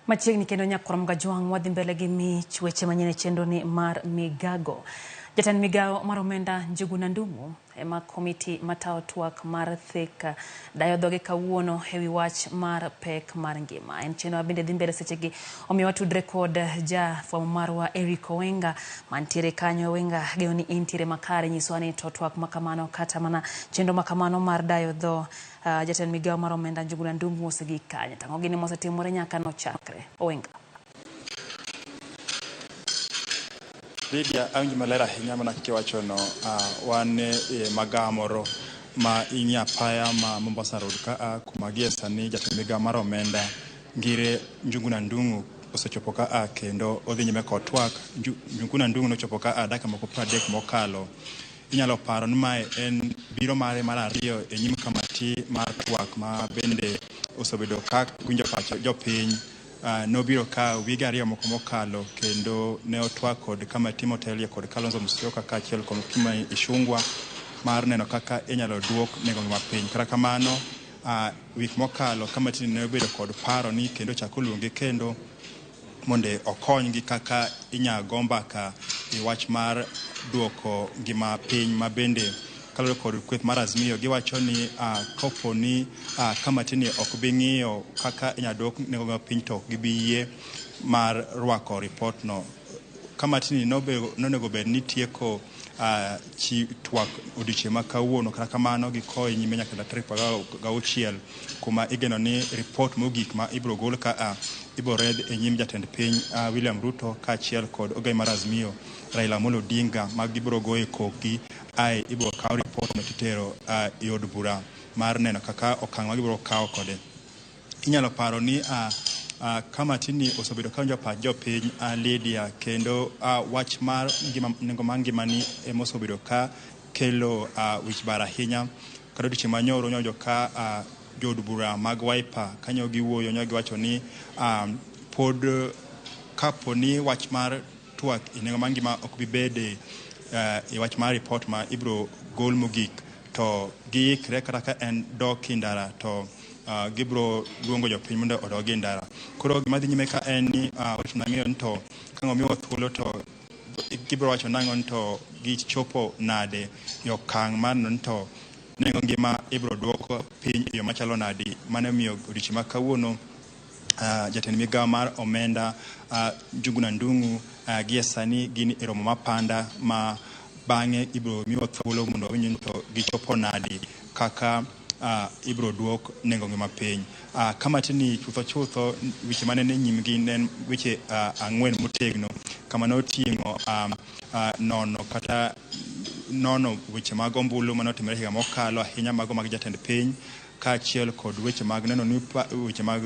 Machiegni kendo nyakwar Jwang wadhi mbele gi mich weche manyien chenro ni mar migago. Jatend migao mar omenda Njuguna Ndung'u ema komiti matao twak mar thek dayo dhoge kawuono ewi wach mar pek mar ngima. En chenro bende dhi mbele sechegi omiyo watudre kod jafwambo marwa Eric Owenga mantiere kanyo. Owenga geno ni intiere makare, nyiso ni to twak makamano kata mana chenro makamano mar dayo dho jatend migao mar omenda Njuguna Ndung'u osegik kanye. Tang'o gini mosetimore nyaka nochakre. Owenga. Lydia, angi malera hinya mana kiwacho no wan magao moro ma inyapaya ma Mombasa Road ka kuma gie sani jatend migao mar omenda ngire Njuguna Ndung'u osechopo ka kendo odhi nyime kod twak. Njuguna Ndung'u nochopo ka dakika moko 30 mokalo. Inyalo paro ni mae en biro mare mar ariyo e nyim kamati mar twak ma bende osebedo ka winjo pacho jopiny. Nobiro ka wige ariyo moko mokalo kendo ne otwak kod kamati motelie kod Kalonzo Musyoka kaachiel kod Kima Ishungwa mar neno kaka inyalo duok nengo ngima piny. Kata kamano wik mokalo kamati ne obedo kod paro ni kendo chako luonge kendo monde okonygi kaka inyago mbaka e wach mar duoko ngima piny ma bende kalore kod kweth mar Azimio. Giwacho ni kopo ni kamati ni ok bi ng'iyo kaka inyadok nengo ngima piny to gibiyie mar rwako report no. Kamati ni nonego bed ni tieko twak odiochieng' ma kawuono. Kata kamano gikoyo nyime nyaka tarik 16 kuma igeno ni report mogik ma ibiro gol ka ibiro red e nyim jatend piny William Ruto kaachiel kod ogai mar Azimio Raila Amolo Odinga ma gibiro goye koki ibiro kawo report no titero e od bura mar neno kaka okang' ma gibiro kawo kode. Inyalo paro ni kamati ni osebedo ka winjo pach jopiny Lydia, kendo wach mar nengo mar ngimani emosebedo ka kelo wich bar ahinya. Kata odiochieng' manyoro nyonjo ka jod bura mag Wiper kanyo giwuoyo giwacho ni pod kapo ni wach mar twak nengo mar ngima ok bi bede e wach mar report ma ibiro gol mogik to giikre kata ka en dok indara to gibro luongo jopiny mondo odog e ndara. Koro gima dhi nyime ka en ni wach nang'eyo ni to kang'omiwa thuolo to gibiro wacho nang'o ni to gichopo nade e okang' mar ni to nengo ngima ibiro duoko piny e yo machalo nadi. Mano miyo odiochieng' ma kawuono jatend migao mar omenda Njuguna Ndung'u gie sani gin e romo mapanda ma bang'e ibiro miwa thuolo mondo winjo to gichopo nadi kaka ibiro duok nengo ngima piny. Kamati ni chutho weche mane ne nyimgi ne weche 4 motegno kama ne oting'o nono weche mag ombulu mane otimore higa mokalo ahinya mago mag jatend piny kaachiel kod weche mag neno ni weche mag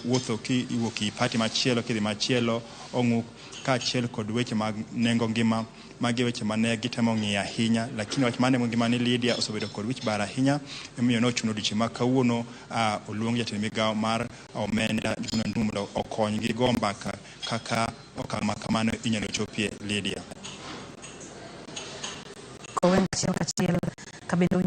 wuotho kiwuok i pati machielo kidhi machielo ong'uk kaachiel kod weche mag nengo ngima magi weche mane gitemo ng'iyo ahinya. Lakini wach mane ngima ni Lydia osebedo kod wich bar ahinya emiyo nochuno odiochieng' ma kawuono oluong jatend migao mar omenda Njuguna Ndung'u mondo okonygi go mbaka kaka okang' ma kamano inyalo chopie Lydia. Kachiel kabendo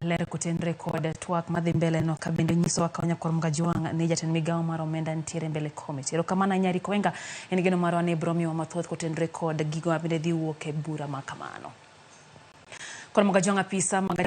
ler kutenre kod twak madhi mbele no kabende nyiso akanya kwa Jwang ni jatend migao mar omenda ntiere mbele komiti. Erokamano nyari Owenga en geno marwa ne bromi wa mathoth kutenre kod gigo mabende dhi wuok e bura makamano. Kwa Jwang apisa